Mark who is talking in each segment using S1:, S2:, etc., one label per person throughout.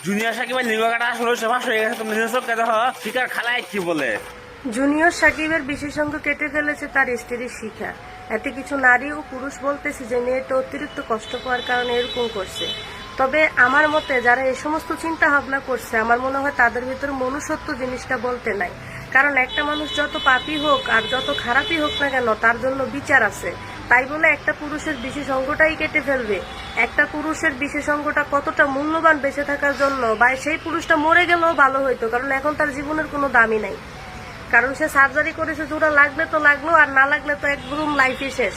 S1: Junior সাকিবের লিঙ্গকাটা আসলে সমাস হয়ে গেছে। তুমি নিজের চোখে দেখো শিকার খালায় কি বলে।
S2: জুনিয়র সাকিবের বিশেষজ্ঞ কেটে ফেলেছে তার স্ত্রীর শিখা। এতে কিছু নারী ও পুরুষ বলতেছে যে মেয়েটা অতিরিক্ত কষ্ট পাওয়ার কারণে এরকম করছে। তবে আমার মতে যারা এই সমস্ত চিন্তা ভাবনা করছে, আমার মনে হয় তাদের ভিতরে মনুষ্যত্ব জিনিসটা বলতে নাই। কারণ একটা মানুষ যত পাপী হোক আর যত খারাপই হোক না কেন, তার জন্য বিচার আছে। তাই বলে একটা পুরুষের বিশেষ অঙ্গটাই কেটে ফেলবে? একটা পুরুষের বিশেষ অঙ্গটা কতটা মূল্যবান বেঁচে থাকার জন্য, বা সেই পুরুষটা মরে গেলেও ভালো হইতো, কারণ এখন তার জীবনের কোনো দামই নাই। কারণ সে সার্জারি করেছে, জোড়া লাগলে তো লাগলো, আর না লাগলে তো একদম লাইফই শেষ।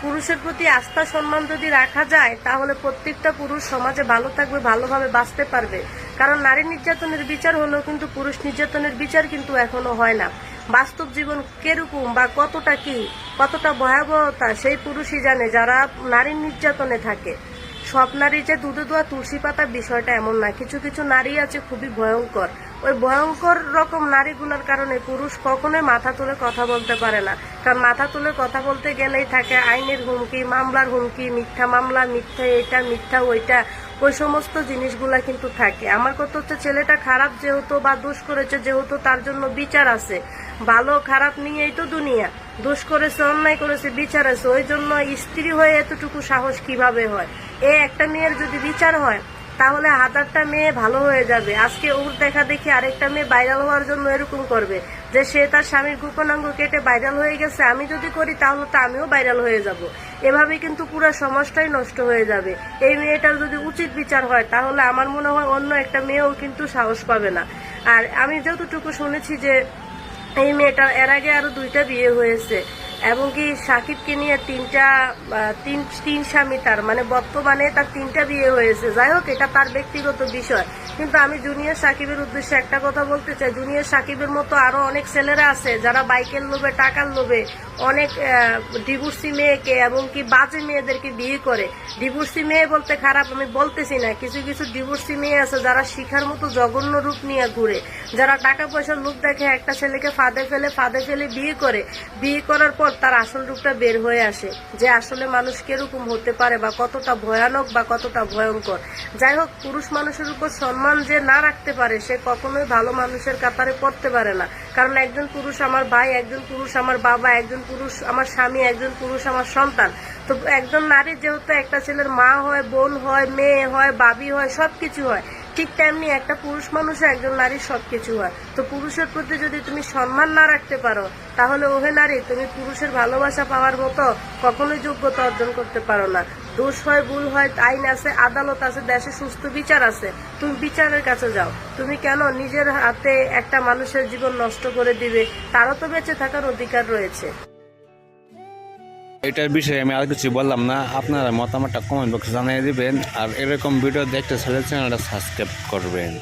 S2: পুরুষের প্রতি আস্থা সম্মান যদি রাখা যায়, তাহলে প্রত্যেকটা পুরুষ সমাজে ভালো থাকবে, ভালোভাবে বাঁচতে পারবে। কারণ নারী নির্যাতনের বিচার হলেও কিন্তু পুরুষ নির্যাতনের বিচার কিন্তু এখনো হয় না। বাস্তব জীবন কিরকম বা কতটা ভয়াবহতা সেই পুরুষই জানে যারা নারী নির্যাতনে থাকে। সব নারী যে দুধে দোয়া তুলসী পাতা বিষয়টা এমন না। কিছু কিছু নারী আছে খুবই ভয়ঙ্কর। ওই ভয়ঙ্কর রকম নারীগুলোর কারণে পুরুষ কখনোই মাথা তুলে কথা বলতে পারে না। কারণ মাথা তুলে কথা বলতে গেলেই থাকে আইনের হুমকি, মামলার হুমকি, মিথ্যা মামলা, মিথ্যা এটা, মিথ্যা ওইটা, ওই সমস্ত জিনিসগুলা কিন্তু থাকে। আমার কথা হচ্ছে, ছেলেটা খারাপ যেহেতু বা দোষ করেছে যেহেতু, তার জন্য বিচার আছে। ভালো খারাপ নিয়েই তো দুনিয়া। দোষ করেছে, অন্যায় করেছে, বিচার আছে। ওই জন্য স্ত্রী হয়ে এতটুকু সাহস কিভাবে হয়? একটা মেয়ের যদি বিচার হয়, তাহলে হাজারটা মেয়ে ভালো হয়ে যাবে। আজকে ওর দেখা দেখি আরেকটা মেয়ে ভাইরাল হওয়ার জন্য এরকম করবে যে সে তার স্বামীর গোপনাঙ্গ কেটে ভাইরাল হয়ে গেছে, আমি যদি করি তাহলে তো আমিও ভাইরাল হয়ে যাব। এভাবে কিন্তু পুরো সমাজটাই নষ্ট হয়ে যাবে। এই মেয়েটার যদি উচিত বিচার হয়, তাহলে আমার মনে হয় অন্য একটা মেয়েও কিন্তু সাহস পাবে না। আর আমি যতটুকু শুনেছি যে এই মেয়েটার এর আগে আরো 2টা বিয়ে হয়েছে, এবং কি সাকিবকে নিয়ে তিন স্বামী তার, মানে বর্তমানে তার 3টা বিয়ে হয়েছে। যাই হোক, এটা তার ব্যক্তিগত বিষয়। কিন্তু আমি জুনিয়র সাকিবের উদ্দেশ্যে একটা কথা বলতে চাই, জুনিয়র সাকিবের মতো আরো অনেক ছেলেরা আছে যারা বাইকের লোভে, টাকার লোভে অনেক ডিভোর্সি মেয়েকে এবং কি বাজে মেয়েদেরকে বিয়ে করে। ডিভোর্সি মেয়ে বলতে খারাপ আমি বলতেছি না, কিছু কিছু ডিভোর্সি মেয়ে আছে যারা শিখার মতো জঘন্য রূপ নিয়ে ঘুরে, যারা টাকা পয়সার লোভ দেখে একটা ছেলেকে ফাঁদে ফেলে বিয়ে করে। বিয়ে করার পর তার আসল রূপটা বের হয়ে আসে, যে আসলে মানুষ কিরকম হতে পারে বা কতটা ভয়ানক বা কতটা ভয়ঙ্কর। যাই হোক, পুরুষ মানুষের উপর সম্মান যে না রাখতে পারে, সে কখনোই ভালো মানুষের কাতারে পড়তে পারে না। কারণ একজন পুরুষ আমার ভাই, একজন পুরুষ আমার বাবা, একজন পুরুষ আমার স্বামী, একজন পুরুষ আমার সন্তান। তো একজন নারী যেহেতু একটা ছেলের মা হয়, বোন হয়, মেয়ে হয়, বাবি হয়, সবকিছু হয়, ঠিক তেমনি একটা পুরুষ মানুষও একজন নারীর সবকিছু হয়। তো পুরুষের প্রতি যদি তুমি সম্মান না রাখতে পারো, তাহলে ওহে নারী, তুমি পুরুষের ভালোবাসা পাওয়ার মতো কখনোই যোগ্যতা অর্জন করতে পারো না। দোষ হয়, ভুল হয়, আইন আছে, আদালত আছে, দেশে সুস্থ বিচার আছে, তুমি বিচারের কাছে যাও। তুমি কেন নিজের হাতে একটা মানুষের জীবন নষ্ট করে দিবে? তারও তো বেঁচে থাকার অধিকার রয়েছে।
S1: এটার বিষয়ে আমি আর কিছু বললাম না। আপনারা মতামতটা কমেন্ট বক্সে জানিয়ে দিবেন, আর এরকম ভিডিও দেখতে চাইলে চ্যানেলটা সাবস্ক্রাইব করবেন।